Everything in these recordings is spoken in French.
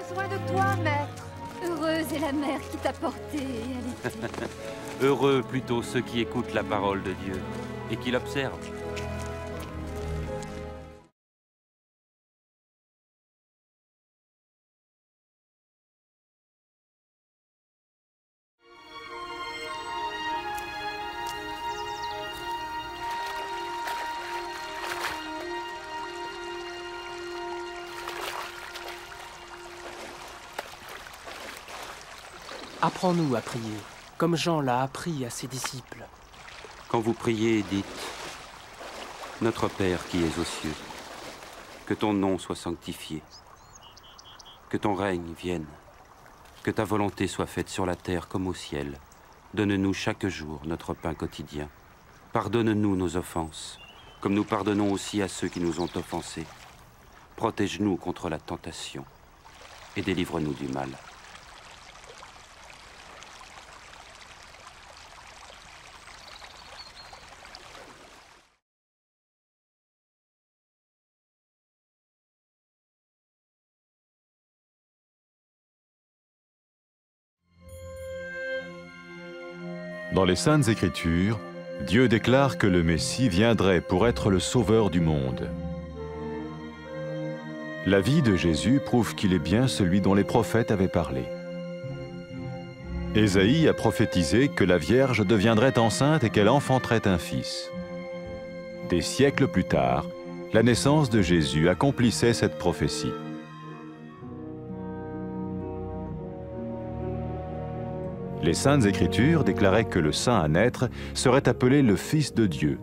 besoin de toi, maître. Heureuse est la mère qui t'a porté et allaitée. Heureux plutôt ceux qui écoutent la parole de Dieu et qui l'observent. Apprends-nous à prier, comme Jean l'a appris à ses disciples. Quand vous priez, dites « Notre Père qui es aux cieux, que ton nom soit sanctifié, que ton règne vienne, que ta volonté soit faite sur la terre comme au ciel. Donne-nous chaque jour notre pain quotidien. Pardonne-nous nos offenses, comme nous pardonnons aussi à ceux qui nous ont offensés. Protège-nous contre la tentation et délivre-nous du mal. » Dans les Saintes Écritures, Dieu déclare que le Messie viendrait pour être le sauveur du monde. La vie de Jésus prouve qu'il est bien celui dont les prophètes avaient parlé. Ésaïe a prophétisé que la Vierge deviendrait enceinte et qu'elle enfanterait un fils. Des siècles plus tard, la naissance de Jésus accomplissait cette prophétie. Les Saintes Écritures déclaraient que le saint à naître serait appelé le Fils de Dieu.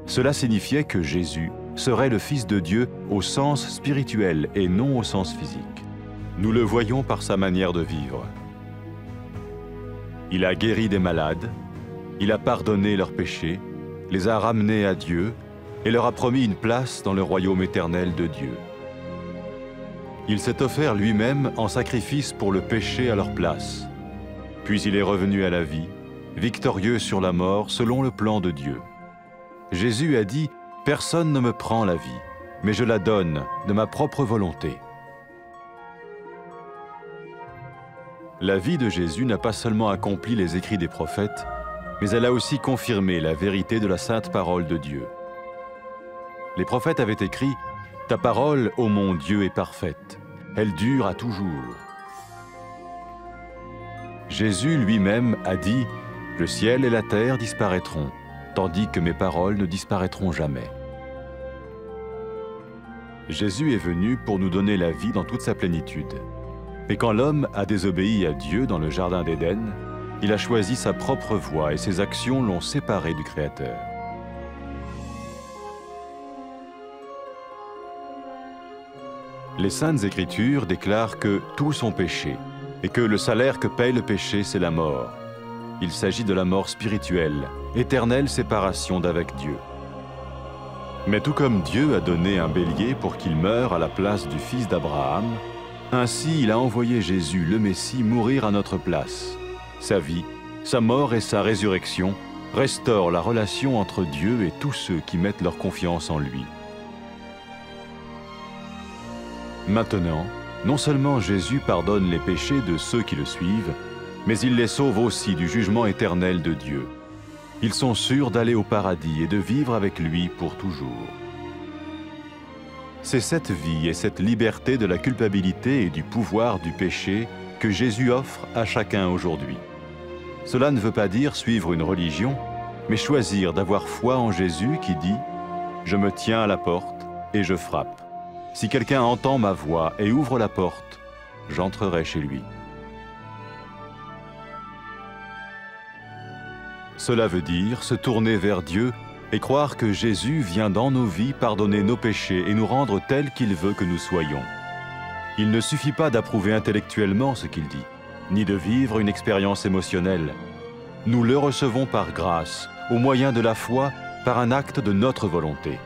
Cela signifiait que Jésus serait le Fils de Dieu au sens spirituel et non au sens physique. Nous le voyons par sa manière de vivre. Il a guéri des malades, il a pardonné leurs péchés, les a ramenés à Dieu et leur a promis une place dans le royaume éternel de Dieu. Il s'est offert lui-même en sacrifice pour le péché à leur place. Puis il est revenu à la vie, victorieux sur la mort selon le plan de Dieu. Jésus a dit « Personne ne me prend la vie, mais je la donne de ma propre volonté. » La vie de Jésus n'a pas seulement accompli les écrits des prophètes, mais elle a aussi confirmé la vérité de la sainte parole de Dieu. Les prophètes avaient écrit « Ta parole, ô mon Dieu, est parfaite, elle dure à toujours. » Jésus lui-même a dit « Le ciel et la terre disparaîtront, tandis que mes paroles ne disparaîtront jamais. » Jésus est venu pour nous donner la vie dans toute sa plénitude. Mais quand l'homme a désobéi à Dieu dans le jardin d'Éden, il a choisi sa propre voie et ses actions l'ont séparé du Créateur. Les Saintes Écritures déclarent que tous ont péché et que le salaire que paye le péché, c'est la mort. Il s'agit de la mort spirituelle, éternelle séparation d'avec Dieu. Mais tout comme Dieu a donné un bélier pour qu'il meure à la place du fils d'Abraham, ainsi il a envoyé Jésus, le Messie, mourir à notre place. Sa vie, sa mort et sa résurrection restaurent la relation entre Dieu et tous ceux qui mettent leur confiance en lui. Maintenant, non seulement Jésus pardonne les péchés de ceux qui le suivent, mais il les sauve aussi du jugement éternel de Dieu. Ils sont sûrs d'aller au paradis et de vivre avec lui pour toujours. C'est cette vie et cette liberté de la culpabilité et du pouvoir du péché que Jésus offre à chacun aujourd'hui. Cela ne veut pas dire suivre une religion, mais choisir d'avoir foi en Jésus qui dit « Je me tiens à la porte et je frappe. Si quelqu'un entend ma voix et ouvre la porte, j'entrerai chez lui. » Cela veut dire se tourner vers Dieu et croire que Jésus vient dans nos vies pardonner nos péchés et nous rendre tels qu'il veut que nous soyons. Il ne suffit pas d'approuver intellectuellement ce qu'il dit, ni de vivre une expérience émotionnelle. Nous le recevons par grâce, au moyen de la foi, par un acte de notre volonté.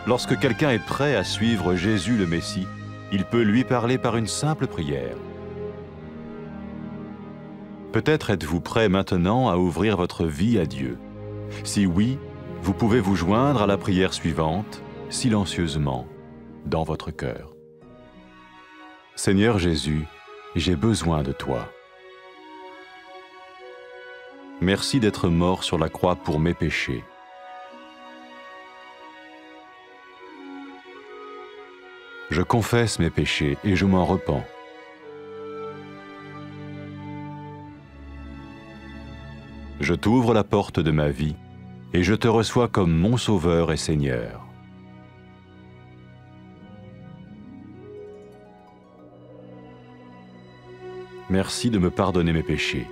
Lorsque quelqu'un est prêt à suivre Jésus le Messie, il peut lui parler par une simple prière. Peut-être êtes-vous prêt maintenant à ouvrir votre vie à Dieu. Si oui, vous pouvez vous joindre à la prière suivante, silencieusement. dans votre cœur. Seigneur Jésus, j'ai besoin de toi. Merci d'être mort sur la croix pour mes péchés. Je confesse mes péchés et je m'en repens. Je t'ouvre la porte de ma vie et je te reçois comme mon Sauveur et Seigneur. Merci de me pardonner mes péchés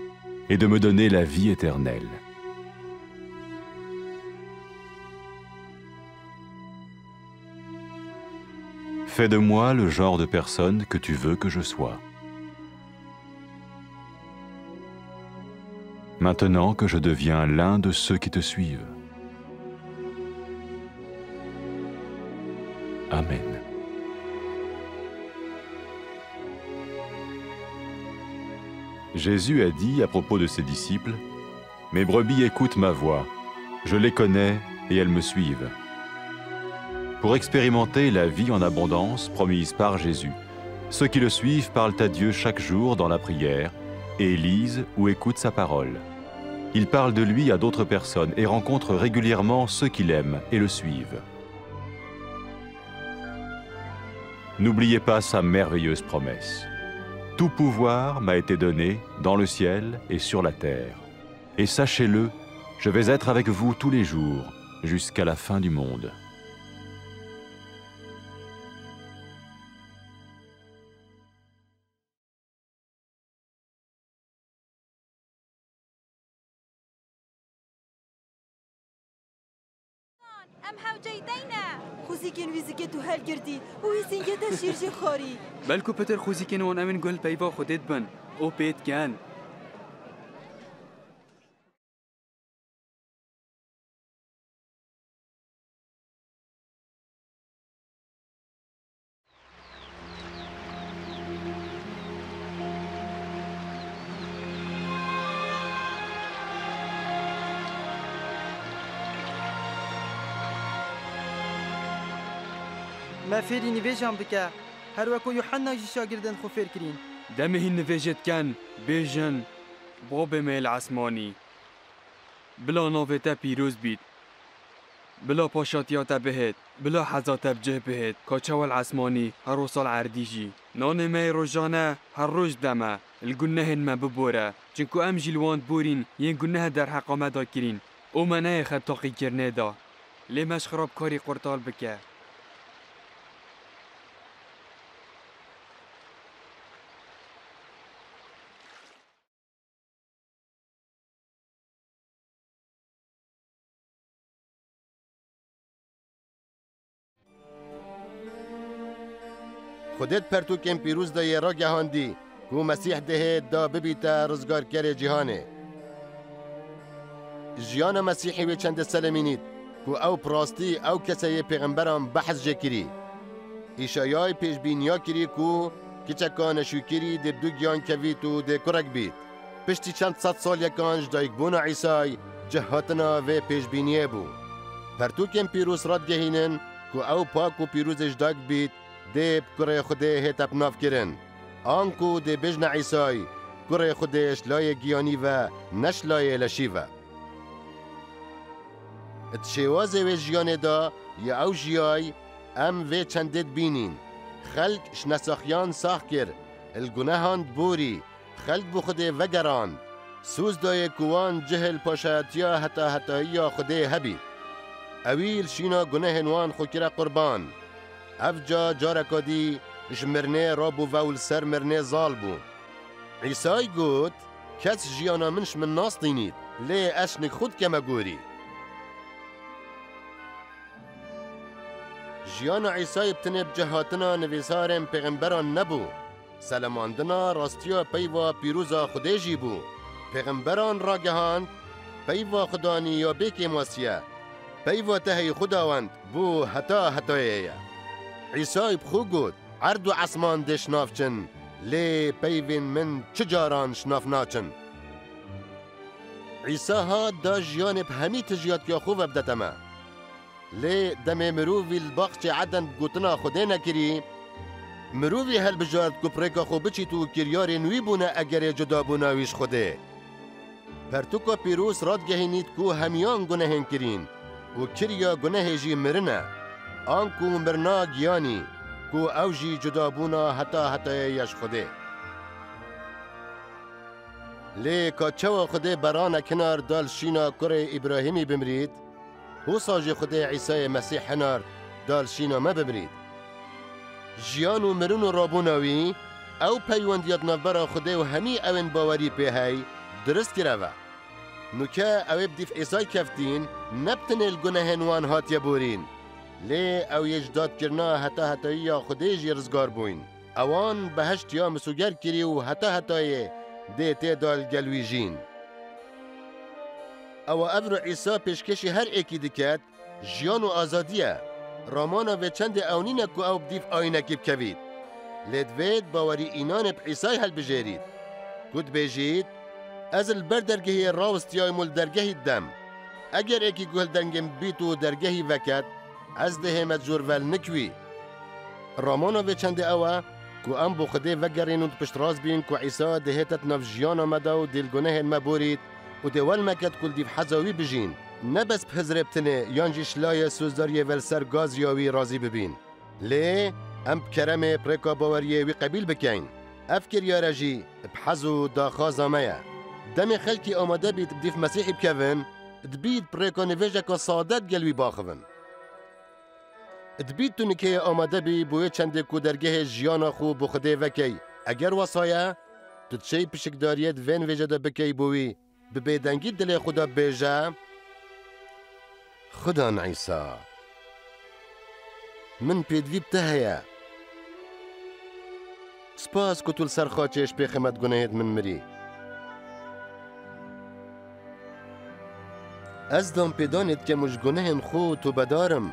et de me donner la vie éternelle. Fais de moi le genre de personne que tu veux que je sois. Maintenant que je deviens l'un de ceux qui te suivent. Amen. Jésus a dit à propos de ses disciples, « Mes brebis écoutent ma voix, je les connais et elles me suivent. » Pour expérimenter la vie en abondance promise par Jésus, ceux qui le suivent parlent à Dieu chaque jour dans la prière et lisent ou écoutent sa parole. Ils parlent de lui à d'autres personnes et rencontrent régulièrement ceux qui l'aiment et le suivent. N'oubliez pas sa merveilleuse promesse. Tout pouvoir m'a été donné dans le ciel et sur la terre. Et sachez-le, je vais être avec vous tous les jours, jusqu'à la fin du monde. ام حوجيدينا خوزیکن ویزیکه تو هل گردی و ویزینگه تا شیرجی خاری بلکو پتر خوزی کنون امن گل پیوا خودت بن او پیت کن ما فێری نوێژان بکە هەروەکو یوحەناژی شاگردن خۆ فێرکرین دمهی نوێژت کن بیژن بۆ بمێل عسمانی بلا ناوێتە پیرۆز بیت بلا پاشاتیاتە بهێت بلا حەزاتە بجێ بهێت کاچەوەل عسمانی هەرۆ ساڵ عەردیژی نانê me rojane her roj deme li gunehên me bibore çinku em jî li wan borîn yên gunehe derheqa me da kirîn û me neyê xebtaqîkirnê da lê me ji xirabkarî qurtal bike خودت پرتوکن پیروز دا یه را گهاندی که مسیح دهید دا ببیتا رزگارگر جهانه جیان مسیحی و چند سلمینید که او پراستی او کسی پیغمبران بحث جکری ایشایای پیش بینیا کری که کچکان شوکری ده دو گیان کویت و ده کرک بید پشتی چند صد سال یکانج دا یکبون عیسای جهاتنا و پیش بینیه بو پرتوکن پیروز راد گهینن که او پاک و پیروزش داگ بید دیب کره خوده هتب ناف کرن آنکو دی بجن عیسای کره خودش لای گیانی و نش لای لشیوه اتشوازه و جیانه دا یا او جیای ام و چندت بینین خلق شنساخیان ساخ کر الگناهاند بوری خلق بو خوده وگراند سوز دای کوان جهل پاشاتیا حتا خوده هبی اویل شینا گناه نوان خوکره قربان افجا جارکادی جمرنه رابو وول سر مرنه زال بو عیسای گوت کس جیانا منش من ناس دینید لی اشنک خود کما گوری جیانا عیسای بتنب جهاتنا نویسارم پیغمبران نبو سلماندنا راستیا پیوا پیروزا خودجی بو پیغمبران را گهاند پیوا خدانی یا بیکی ماسیه پیوا تهی خداوند بو حتایه عیسای بخو گود عرض و عصمان ده شنافچن لی پیوین من چجاران شناف ناچن عیسی ها دا جیان به همی تجیات یا خوب بدتما لێ دەمێ مرۆڤی باخچێ عەدەن گوتنا خودێ نەکری مرۆڤی هەلبژارد کو پرێکا خۆ بچیت و کریارێ نوی بوونە ئەگەرێ جودابووناویش خودێ پەرتوکا پیرۆز ڕادگەهێنیت کو هەمیان گونەهێن کرین و کریا گونەهێژی مرنە ئان کو مرنا گیانی کو ئەو ژی جودابوونا هەتا هەتایەیەش خودێ لێ کاچەوە خودێ بەرانە کنار دال شینا کوڕێ ئیبراهیمی بمرید هو ساجی خودێ عیسای مەسیح هەنار دال شینا مە بمرید ژیان و مرن و ڕابووناوی ئەو پەیوەندیەت نەڤبەرا خودێ و هەمی ئەوێن باوەری پێهەی درست کراوە نوکە ئەوێ بدیف ئێسای کەفتین نەبتنێل گونەهێن وان هاتیە بورین لێ ئەو یەجدادکردنا هەتا هەتاییە خودێژی ڕزگار بووین ئەوان بەهەشتیا مسوگەر کری و هەتا هەتایێ دێ تێدال گەلویژین ئەوە ئەڤر عیسا پێشکەشی هەر ئێکی دکات ژیان و ئازادیە ڕامانە vê çendê ew nîne ku ew bidîv ayinekî bikevît lê divêt bawerî înanê bi Îsayê helbijêrît ku dibêjît ez li ber dergehê rawistiyayim û li dergehî dem eger êkî guhil dengên bît û dergehî veket ez dihê me jorvel nikwî Ramana vê çendê ew e ku em bo Xwedê vegerên û dipiştrast bîn ku Îsa dihêtet nav jiyana me de û dêl gunehên me borît û dê welmeket ku li dîv heza wî bijîn nebes bi hizrêbtinê yan jî şilayê sozdariyê vel ser gaziya wî razî bibîn lê em bi keremê pirêka baweriyê wî qebîl bikin ev kiryare jî bi hez û daxwaza me ye demê xelkî amade bît bidîv Mesîhê bikevin dibît pirêka nivêjeka sadet gel wî baxivin dibît tu nikeyê amade bî bû yê çendê ku dergehê jiyana xwe bo Xwedê vekey eger wasaye tu çey pişikdariyê di vê nivêje de bikey bû wî bi bêdengî dilê xwe de bêje خدان عیسا من پێدوی بتە هەیە سپاس کو تو لەسەر خاچێش پێخەمەت گونەهێت من مری ئەس دام پێدانێت کە مش گونەهێن خۆ تو بەدارم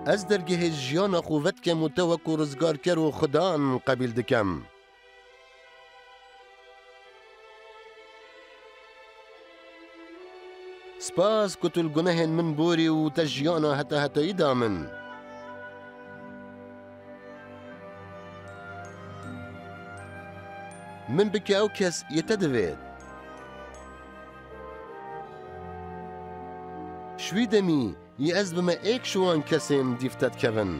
ئەس دەرگەهێ ژیانە خۆ ڤەتکەم و تە وەکو ڕزگارکەر و خدان قەبیل دکەم سپاس کو تو گونەهێن من بۆری و تە ژیانە هەتا هەتاییدا من من بکە ئەو کەس یەتە دەوێت شوی دەمی یە ئەس بمە ئێک شوان کەسێم دیفتە دکەون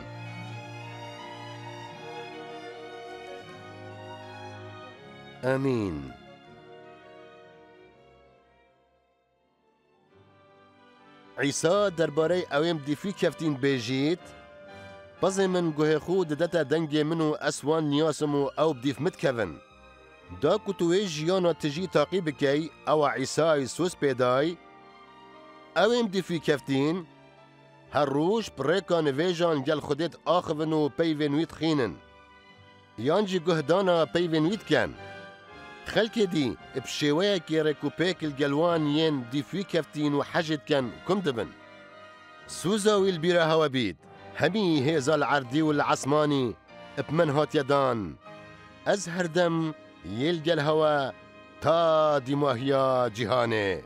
ئەمین عیسا دەربارەی ئەوێم دیفی کەفتین بێژیت بەزێ من گوهێ خۆ دەدەتە دەنگێ من و ئەسوان نیاسم و ئەو بدیف متکەون دا کو تو wê jiyana tijî taqî bikey ewa Îsayê soz pêdayî ew êm dîfî keftîn her roj pirêka nivêjan gel Xwedê axivin û peyvên wî dixînin yan jî guhdana peyvên wî dikin xelkê dî bi şêweyekê rekûpêkil gel wan yên dîfî keftîn û hejê dikin kum dibin sûza wî li bîra hewe bît hemî hêza li erdî û li esmanî bi min hatiye dan ez her dem yêl gel hewe ta dîmahiya cîhanê